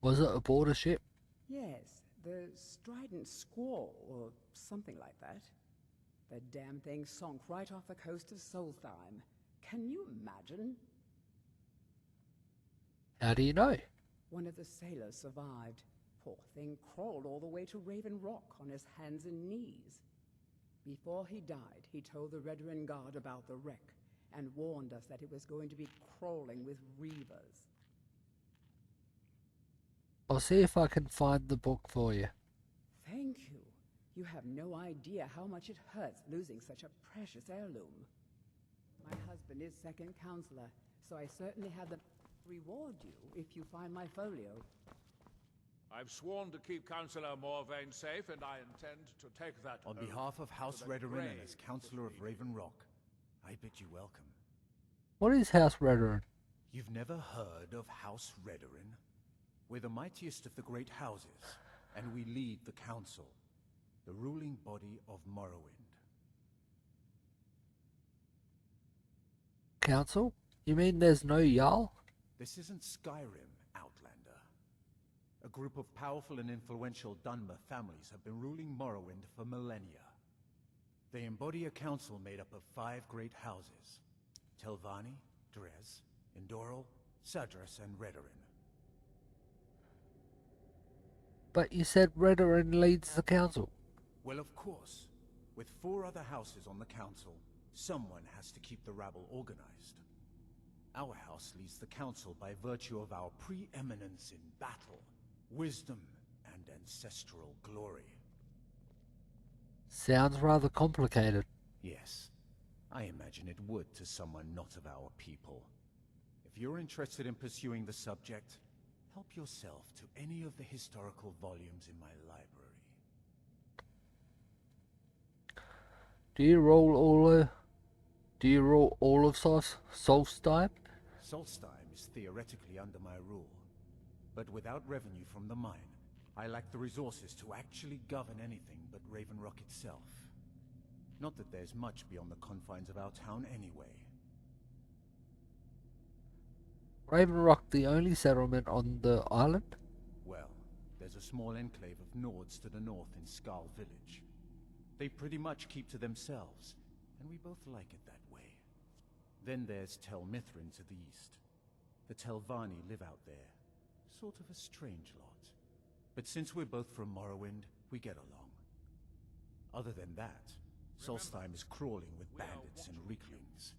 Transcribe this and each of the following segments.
Was it aboard a ship? Yes, the Strident Squall, or something like that. The damn thing sunk right off the coast of Solstheim. Can you imagine? How do you know? One of the sailors survived. Poor thing crawled all the way to Raven Rock on his hands and knees. Before he died, he told the Redoran Guard about the wreck and warned us that it was going to be crawling with reavers. I'll see if I can find the book for you. Thank you. You have no idea how much it hurts losing such a precious heirloom. My husband is second counselor, so I certainly have the reward you if you find my folio. I've sworn to keep Councillor Morvain safe, and I intend to take that On oath behalf of House to the Redoran grave and as Councillor of Raven Rock, I bid you welcome. What is House Redoran? You've never heard of House Redoran? We're the mightiest of the great houses, and we lead the Council, the ruling body of Morrowind. Council? You mean there's no Jarl? This isn't Skyrim, Outlander. A group of powerful and influential Dunmer families have been ruling Morrowind for millennia. They embody a council made up of 5 great houses: Telvanni, Dres, Indoril, Sadras, and Redoran. But you said Redoran leads the council. Well, of course. With 4 other houses on the council, someone has to keep the rabble organized. Our house leads the council by virtue of our preeminence in battle, wisdom, and ancestral glory. Sounds rather complicated. Yes, I imagine it would to someone not of our people. If you're interested in pursuing the subject, help yourself to any of the historical volumes in my library. Do you rule all of Solstheim? Solstheim is theoretically under my rule, but without revenue from the mine, I lack the resources to actually govern anything but Raven Rock itself. Not that there's much beyond the confines of our town anyway. Raven Rock the only settlement on the island? Well, there's a small enclave of Nords to the north in Skarl village. They pretty much keep to themselves, and we both like it that way. Then there's Tel Mithrin to the east. The Telvanni live out there. Sort of a strange lot. But since we're both from Morrowind, we get along. Other than that, Solstheim is crawling with bandits and weaklings.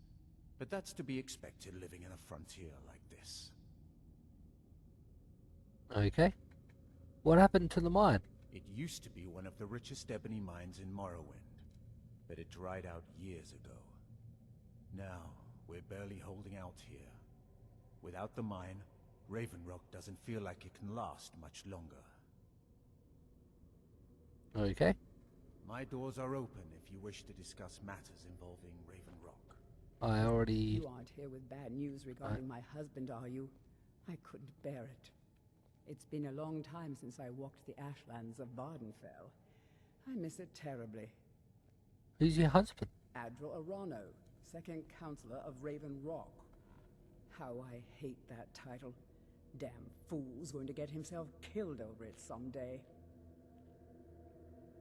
But that's to be expected living in a frontier like this. Okay. What happened to the mine? It used to be one of the richest ebony mines in Morrowind, but it dried out years ago. Now, we're barely holding out here. Without the mine, Raven Rock doesn't feel like it can last much longer. Okay. My doors are open if you wish to discuss matters involving Raven Rock. I already... You aren't here with bad news regarding my husband, are you? I couldn't bear it. It's been a long time since I walked the ashlands of Vardenfell. I miss it terribly. Who's your husband? Adral Arano, second counselor of Raven Rock. How I hate that title. Damn fool's going to get himself killed over it someday.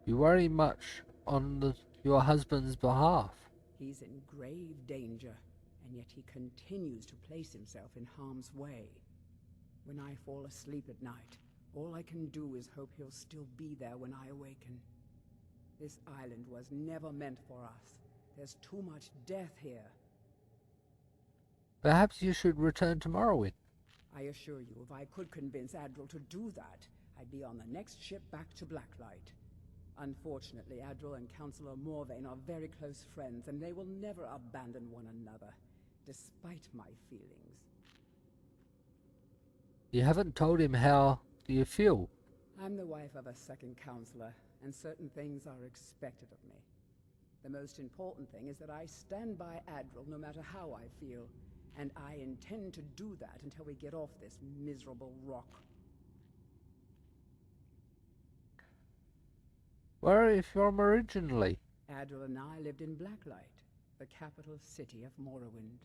You worry much on your husband's behalf. He's in grave danger, and yet he continues to place himself in harm's way. When I fall asleep at night, all I can do is hope he'll still be there when I awaken. This island was never meant for us. There's too much death here. Perhaps you should return to Morrowind. I assure you, if I could convince Adral to do that, I'd be on the next ship back to Blacklight. Unfortunately, Adral and Councillor Morvain are very close friends, and they will never abandon one another, despite my feelings. You haven't told him how you feel. I'm the wife of a second counselor, and certain things are expected of me. The most important thing is that I stand by Adral no matter how I feel, and I intend to do that until we get off this miserable rock. Where are you from originally? Adral and I lived in Blacklight, the capital city of Morrowind.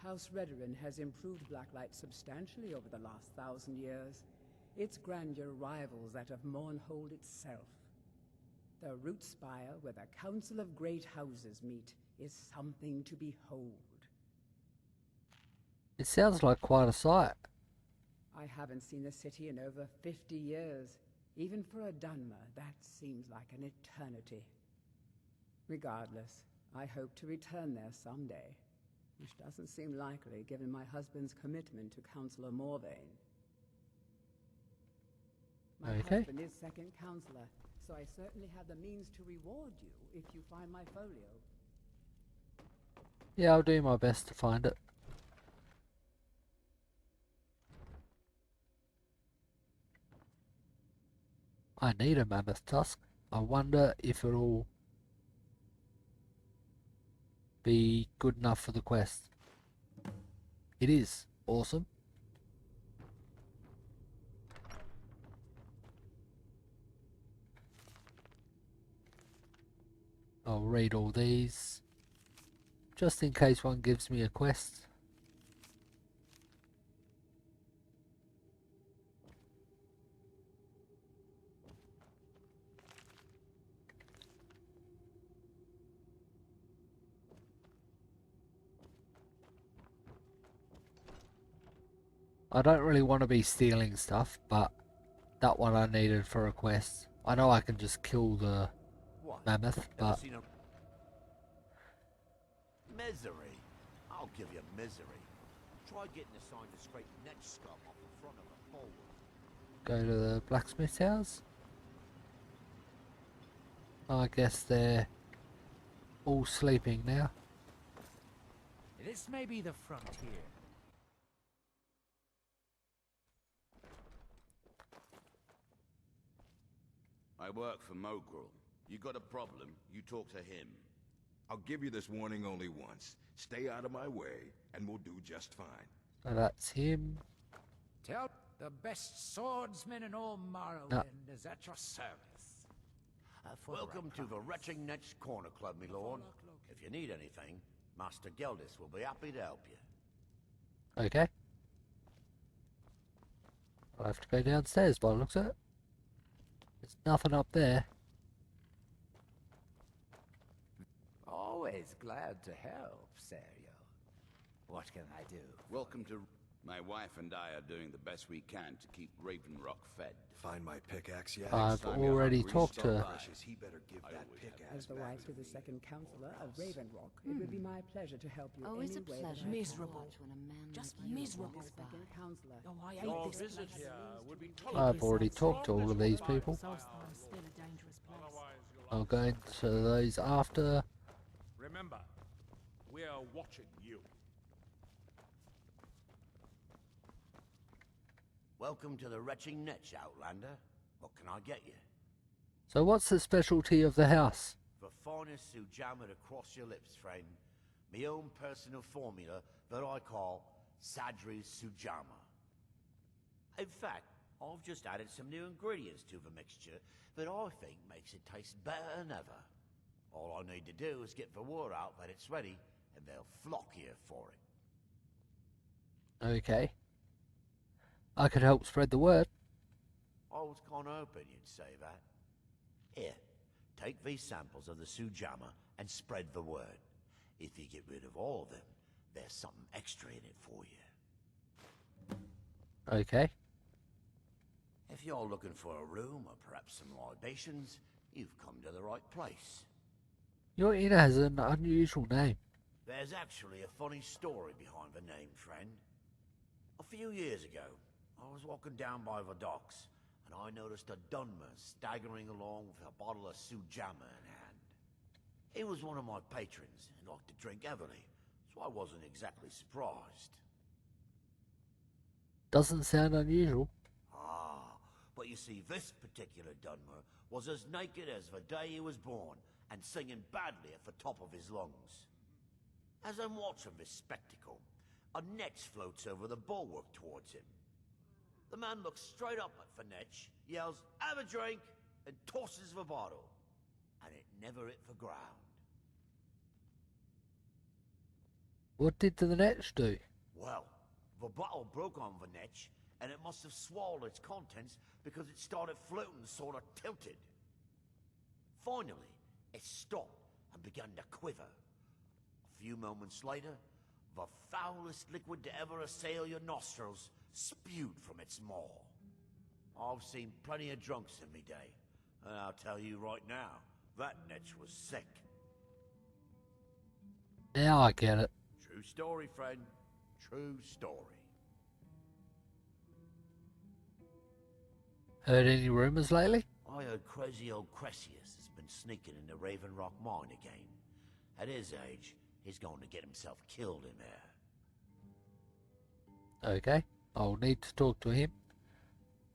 House Redoran has improved Blacklight substantially over the last 1,000 years. its grandeur rivals that of Mournhold itself. The root spire where the Council of Great Houses meet is something to behold. It sounds like quite a sight. I haven't seen the city in over 50 years. Even for a Dunmer, that seems like an eternity. Regardless, I hope to return there someday, which doesn't seem likely given my husband's commitment to Councillor Morvain. My husband is second councillor, so I certainly have the means to reward you if you find my folio. Yeah, I'll do my best to find it. I need a mammoth tusk. I wonder if it'll be good enough for the quest. It is. Awesome. I'll read all these, just in case one gives me a quest. I don't really want to be stealing stuff, but that one I needed for a quest. I know I can just kill the mammoth, but... Misery? I'll give you misery. Try getting a sign to scrape neck scum off the front of a bulwark. Go to the blacksmith's house. I guess they're all sleeping now. This may be the frontier. I work for Mogrel. You got a problem, you talk to him. I'll give you this warning only once. Stay out of my way, and we'll do just fine. So that's him. Tell the best swordsman in all Morrowind is at your service. Welcome to the Retching Netch Corner Club, my lord. If you need anything, Master Geldis will be happy to help you. Okay. I'll have to go downstairs by the looks of it. There's nothing up there. Always glad to help, Serio. What can I do? Welcome to... My wife and I are doing the best we can to keep Raven Rock fed. Find my pickaxe yet? I've already talked to... He better give that pickaxe As the wife to the second councillor of Raven Rock, it would be my pleasure to help you Always a any way that pleasure. I can. Miserable. Just miserable. The second councillor. Oh, I Your hate this visit place. here would be I've already talked to all of these people. Solstheim's still a dangerous place. Otherwise, you'll I'll go into those after. remember, we are watching you. Welcome to the Retching Netch, Outlander. What can I get you? So what's the specialty of the house? The finest sujamma to cross your lips, friend. My own personal formula that I call Sadri's Sujamma. In fact, I've just added some new ingredients to the mixture that I think makes it taste better than ever. All I need to do is get the word out that it's ready, and they'll flock here for it. Okay. I could help spread the word. I was kind of hoping you'd say that. Here, take these samples of the Sujamma and spread the word. If you get rid of all of them, there's something extra in it for you. Okay. If you're looking for a room or perhaps some libations, you've come to the right place. Your inn has an unusual name. There's actually a funny story behind the name, friend. A few years ago, I was walking down by the docks, and I noticed a Dunmer staggering along with a bottle of Sujamma in hand. He was one of my patrons and liked to drink heavily, so I wasn't exactly surprised. Doesn't sound unusual. Ah, but you see, this particular Dunmer was as naked as the day he was born, and singing badly at the top of his lungs. As I'm watching this spectacle, a Netch floats over the bulwark towards him. The man looks straight up at the Netch, yells, "Have a drink," and tosses the bottle. And it never hit the ground. What did the Netch do? Well, the bottle broke on the Netch, and it must have swallowed its contents because it started floating sort of tilted. Finally, it stopped and began to quiver. A few moments later, the foulest liquid to ever assail your nostrils spewed from its maw. I've seen plenty of drunks in me day, and I'll tell you right now, that netch was sick. Now I get it. True story, friend. True story. Heard any rumours lately? I heard crazy old Cressius has been sneaking in the Raven Rock mine again. At his age, he's going to get himself killed in there. Okay, I'll need to talk to him.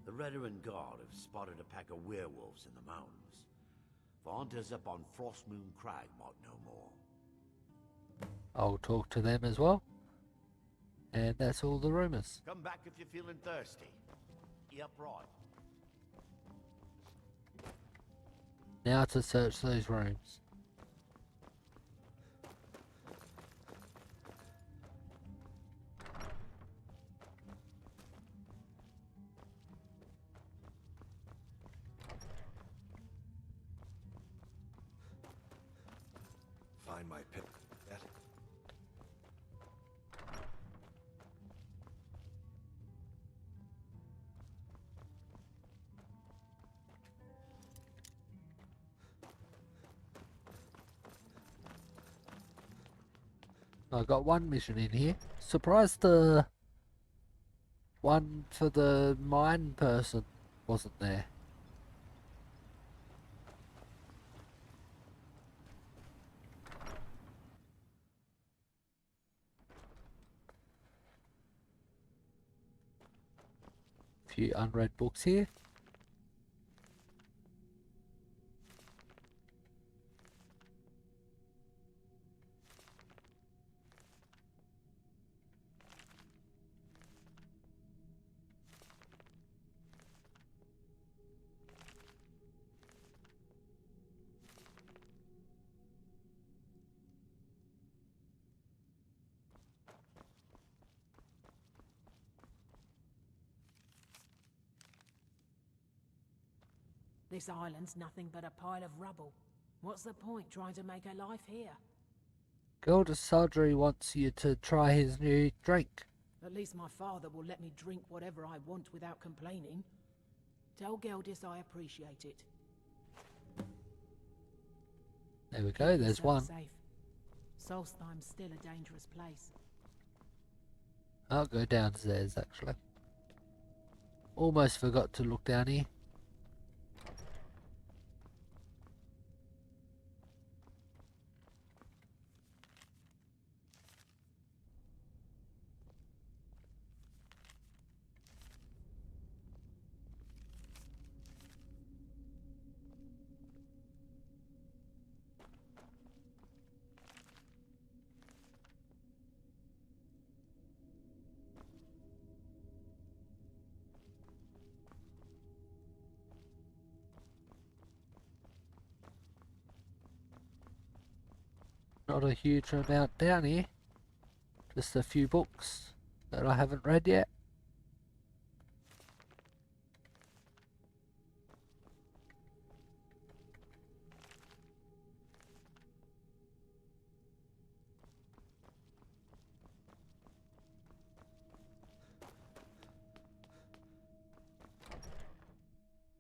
The Veteran Guard have spotted a pack of werewolves in the mountains. The hunters up on Frostmoon Crag might know more. I'll talk to them as well. And that's all the rumours. Come back if you're feeling thirsty. Yep, right. Now to search those rooms. Find my pick. That. I got one mission in here. Surprised the one for the mine person wasn't there. Few unread books here. This island's nothing but a pile of rubble. What's the point trying to make a life here? Gilda Sardry wants you to try his new drink. At least my father will let me drink whatever I want without complaining. Tell Geldis I appreciate it. There we go, there's Keep one. yourself safe. Solstheim's still a dangerous place. I'll go downstairs actually. Almost forgot to look down here. Not a huge amount down here. Just a few books that I haven't read yet.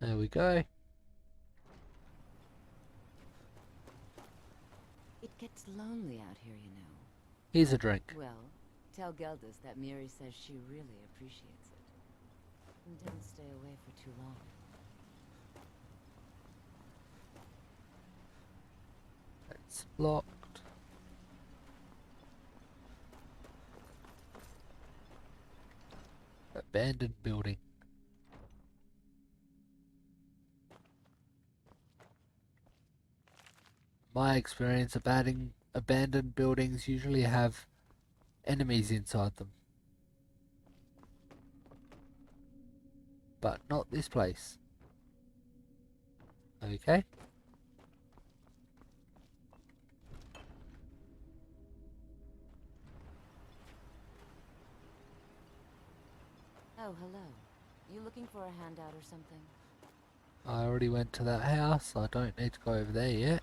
There we go. It gets lonely out here, you know. Here's a drink. Well, tell Geldis that Miri says she really appreciates it. And don't stay away for too long. It's locked. Abandoned building. My experience, abandoned buildings usually have enemies inside them. But not this place. Okay. Oh, hello. You looking for a handout or something? I already went to that house. I don't need to go over there yet.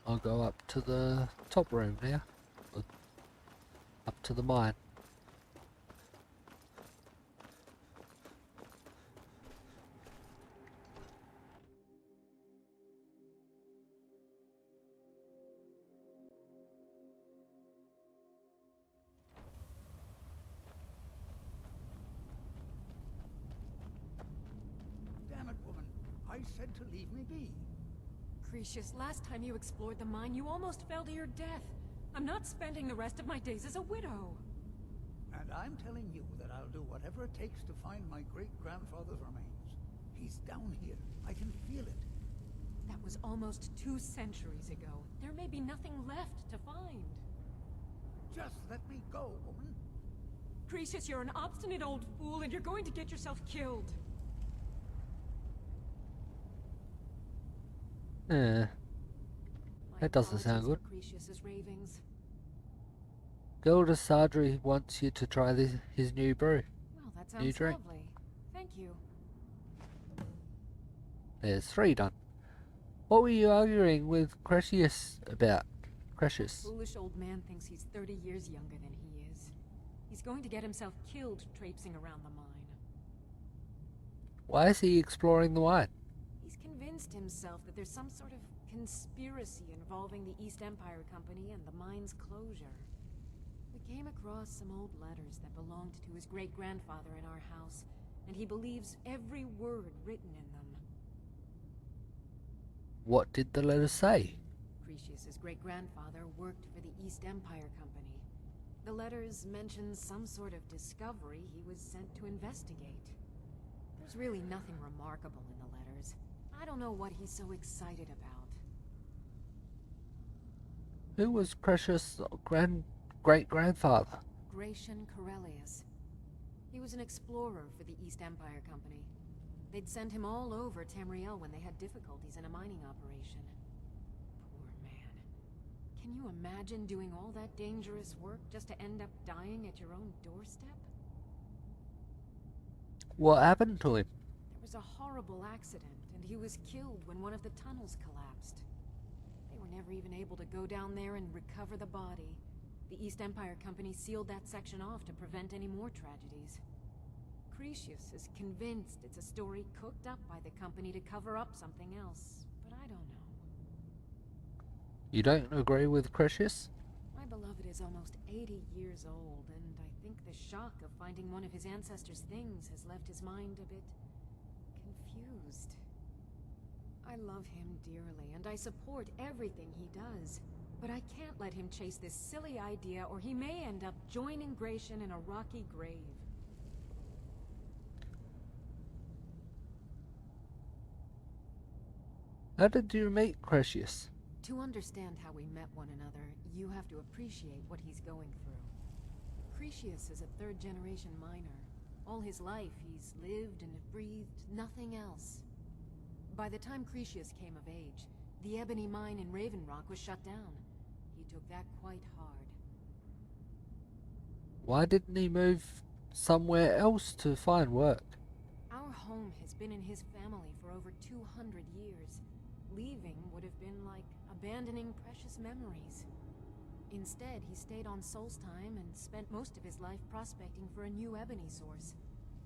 I'll go up to the top room now. Up to the mine. Damn it, woman. I said to leave me be. Cretius, last time you explored the mine, you almost fell to your death. I'm not spending the rest of my days as a widow. And I'm telling you that I'll do whatever it takes to find my great-grandfather's remains. He's down here. I can feel it. That was almost 2 centuries ago. There may be nothing left to find. Just let me go, woman. Cretius, you're an obstinate old fool, and you're going to get yourself killed. That doesn't sound good. Cretius's ravings. Gilda Sadri wants you to try his new brew. Well, that New sounds drink. lovely. Thank you. There's 3 done. What were you arguing with Cretius about? Cretius. Foolish old man thinks he's 30 years younger than he is. He's going to get himself killed traipsing around the mine. Why is he exploring the mine? He's convinced himself that there's some sort of conspiracy involving the East Empire Company and the mine's closure. We came across some old letters that belonged to his great-grandfather in our house, and he believes every word written in them. What did the letters say? Cretius's great-grandfather worked for the East Empire Company. The letters mention some sort of discovery he was sent to investigate. There's really nothing remarkable in the letters. I don't know what he's so excited about. Who was Cretius' great-grandfather? Gratian Corellius. He was an explorer for the East Empire Company. They'd send him all over Tamriel when they had difficulties in a mining operation. Poor man. Can you imagine doing all that dangerous work just to end up dying at your own doorstep? What happened to him? There was a horrible accident, and he was killed when one of the tunnels collapsed. They were never even able to go down there and recover the body. The East Empire Company sealed that section off to prevent any more tragedies. Cretius is convinced it's a story cooked up by the company to cover up something else, but I don't know. You don't agree with Cretius? My beloved is almost 80 years old, and I think the shock of finding one of his ancestors' things has left his mind a bit confused. I love him dearly, and I support everything he does. But I can't let him chase this silly idea, or he may end up joining Gratian in a rocky grave. How did you meet Cretius? To understand how we met one another, you have to appreciate what he's going through. Cretius is a 3rd-generation miner. All his life, he's lived and breathed nothing else. By the time Cretius came of age, the ebony mine in Raven Rock was shut down. He took that quite hard. Why didn't he move somewhere else to find work? Our home has been in his family for over 200 years. Leaving would have been like abandoning precious memories. Instead, he stayed on Solstheim and spent most of his life prospecting for a new ebony source.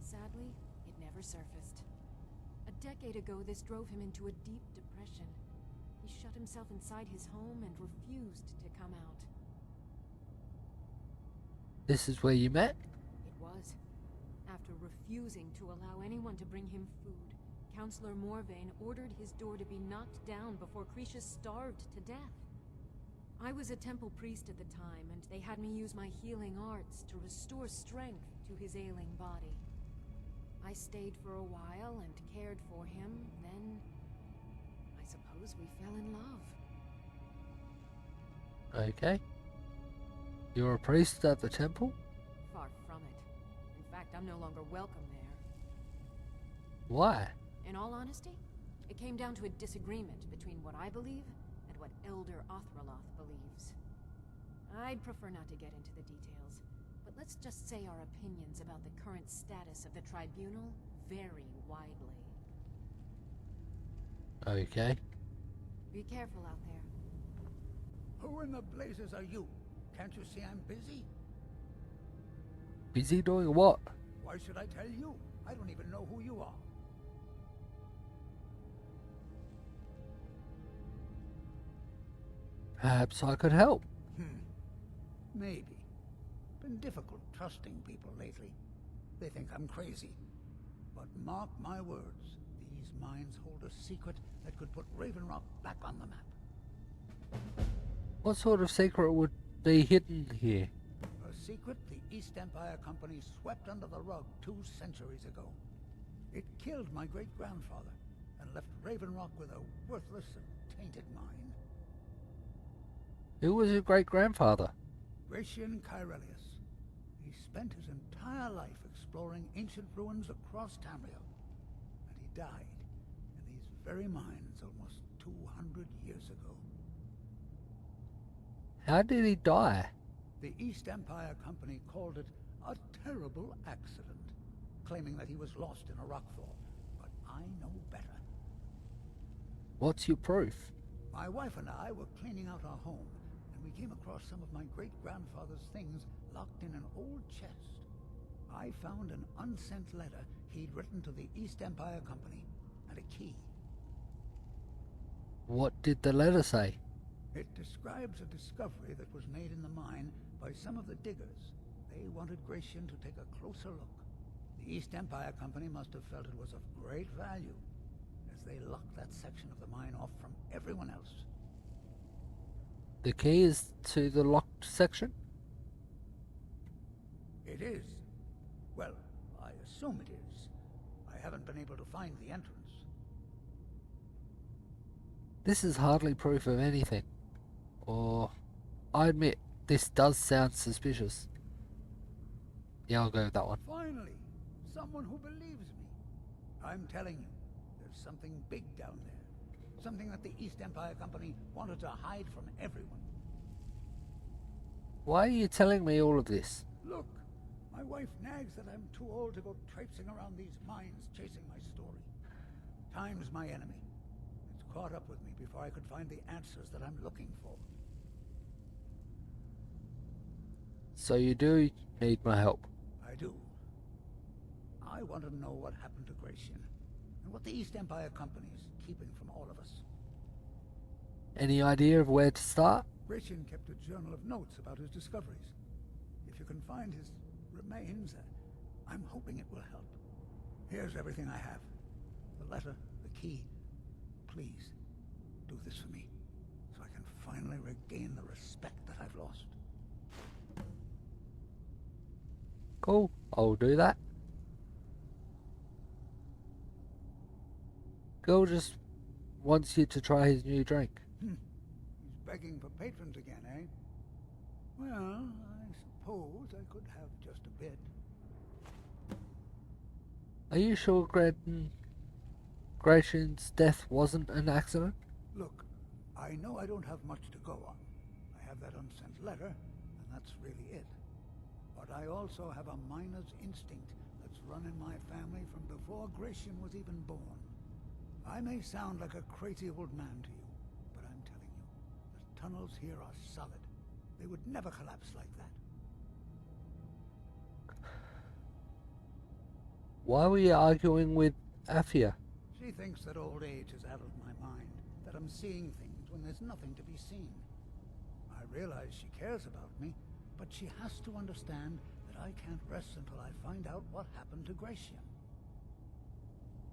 Sadly, it never surfaced. A decade ago, this drove him into a deep depression. He shut himself inside his home and refused to come out. This is where you met? It was. After refusing to allow anyone to bring him food, Counselor Morvain ordered his door to be knocked down before Cretius starved to death. I was a temple priest at the time, and they had me use my healing arts to restore strength to his ailing body. I stayed for a while and cared for him, then I suppose we fell in love. Okay. You're a priest at the temple? Far from it. In fact, I'm no longer welcome there. Why? In all honesty, it came down to a disagreement between what I believe and what Elder Othraloth believes. I'd prefer not to get into the details, but let's just say our opinions about the current status of the tribunal vary widely. Okay. Be careful out there. Who in the blazes are you? Can't you see I'm busy? Busy doing what? Why should I tell you? I don't even know who you are. Perhaps I could help. Maybe. Been difficult trusting people lately. They think I'm crazy. But mark my words, these mines hold a secret that could put Raven Rock back on the map. What sort of secret would be hidden here? A secret the East Empire Company swept under the rug 2 centuries ago. It killed my great-grandfather and left Raven Rock with a worthless and tainted mine. Who was your great-grandfather? Gratian Kyrelius. He spent his entire life exploring ancient ruins across Tamriel. And he died in these very mines almost 200 years ago. How did he die? The East Empire Company called it a terrible accident, claiming that he was lost in a rockfall. But I know better. What's your proof? My wife and I were cleaning out our home, and we came across some of my great-grandfather's things locked in an old chest. I found an unsent letter he'd written to the East Empire Company, and a key. What did the letter say? It describes a discovery that was made in the mine by some of the diggers. They wanted Gratian to take a closer look. The East Empire Company must have felt it was of great value, as they locked that section of the mine off from everyone else. The key is to the locked section? It is. Well, I assume it is. I haven't been able to find the entrance. This is hardly proof of anything. Or, I admit, this does sound suspicious. Yeah, I'll go with that one. Finally, someone who believes me. I'm telling you, there's something big down there. Something that the East Empire Company wanted to hide from everyone. Why are you telling me all of this? Look, my wife nags that I'm too old to go traipsing around these mines chasing my story. Time's my enemy. It's caught up with me before I could find the answers that I'm looking for. So you do need my help? I do. I want to know what happened to Gratian, and what the East Empire Company is keeping from all of us. Any idea of where to start? Gratian kept a journal of notes about his discoveries. If you can find his remains, I'm hoping it will help. Here's everything I have. The letter, the key. Please, do this for me, so I can finally regain the respect that I've lost. Cool, I'll do that. Girl just wants you to try his new drink. He's begging for patrons again, eh? Well, I suppose I could have just a bit. Are you sure Gratian's death wasn't an accident? Look, I know I don't have much to go on. I have that unsent letter, and that's really it. But I also have a miner's instinct that's run in my family from before Gratian was even born. I may sound like a crazy old man to you, but I'm telling you, the tunnels here are solid. They would never collapse like that. Why were you arguing with Afia? She thinks that old age has addled my mind, that I'm seeing things when there's nothing to be seen. I realize she cares about me, but she has to understand that I can't rest until I find out what happened to Gratian.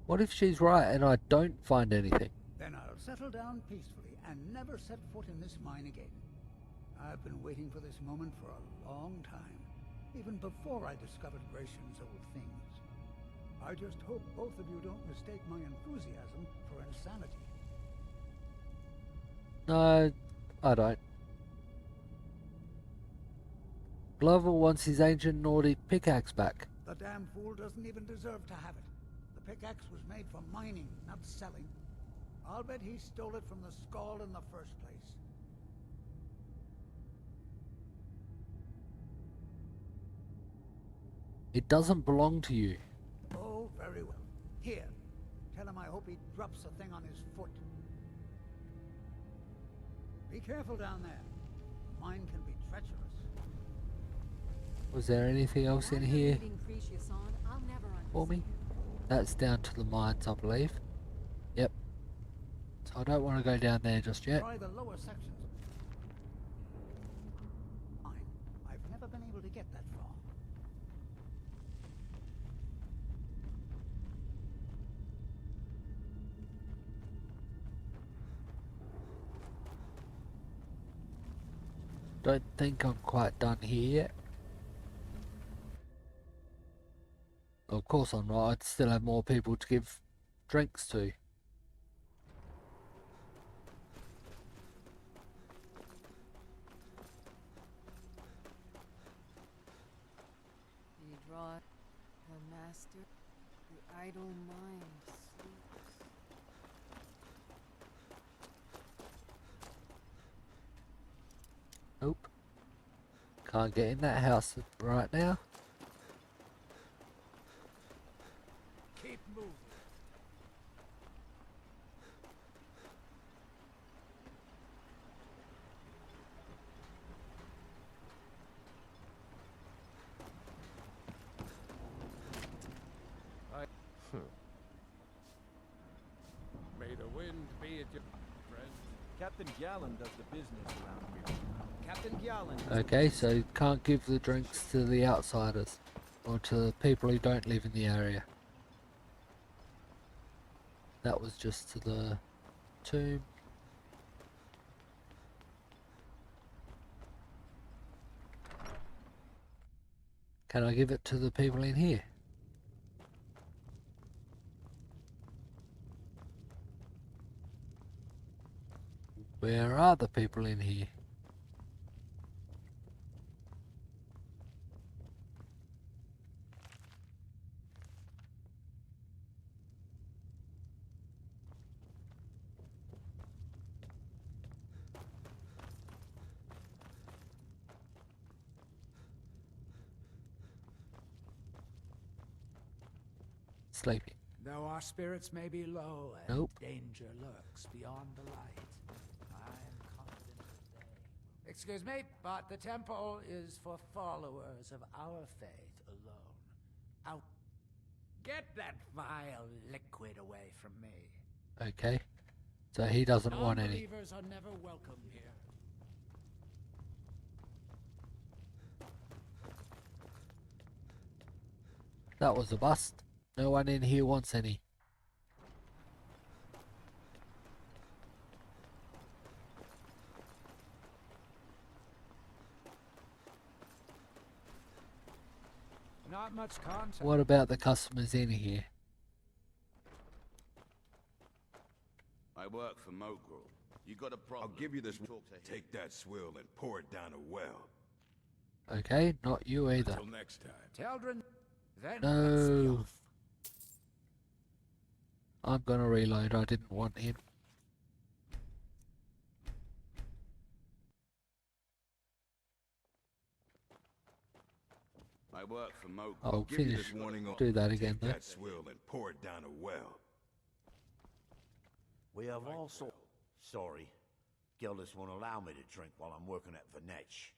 What if she's right and I don't find anything? Then I'll settle down peacefully and never set foot in this mine again. I've been waiting for this moment for a long time, even before I discovered Gratian's old things. I just hope both of you don't mistake my enthusiasm for insanity. No, I don't. Glover wants his ancient Nordic pickaxe back. The damn fool doesn't even deserve to have it. The pickaxe was made for mining, not selling. I'll bet he stole it from the Skald in the first place. It doesn't belong to you. Oh, very well. Here, tell him I hope he drops the thing on his foot. Be careful down there. Mine can be treacherous. Was there anything else in here for me? That's down to the mines, I believe. Yep. So I don't want to go down there just yet. Try the lower sections. Fine. I've never been able to get that far. Don't think I'm quite done here yet. Of course I'm not. I'd still have more people to give drinks to. You draw the master, the idle mind sleeps. Nope. Can't get in that house right now. Keep moving. May the wind be at your friend. Captain Gallen does the business around here. Captain Gallen. Okay, so can't give the drinks to the outsiders. Or to the people who don't live in the area. That was just to the tomb. Can I give it to the people in here? Where are the people in here? Sleeping. Though our spirits may be low and Nope. danger lurks beyond the light, I am confident that they... Excuse me, but the temple is for followers of our faith alone. Out. Get that vile liquid away from me. Okay. So he doesn't want any. Non-believers are never welcome here. That was a bust. No one in here wants any. Not much contact. What about the customers in here? I work for Mogrel. You got a problem? I'll give you this. Talk to him. Take that swill and pour it down a well. Okay, not you either. Until next time. Teldrin, then let's be No. off. I'm gonna reload. I didn't want him. I work for Mogrel. I'll Give you finish. this warning. Do that again Take though. that swill and pour it down a well. We have also... Sorry. Gildas won't allow me to drink while I'm working at Vinetch.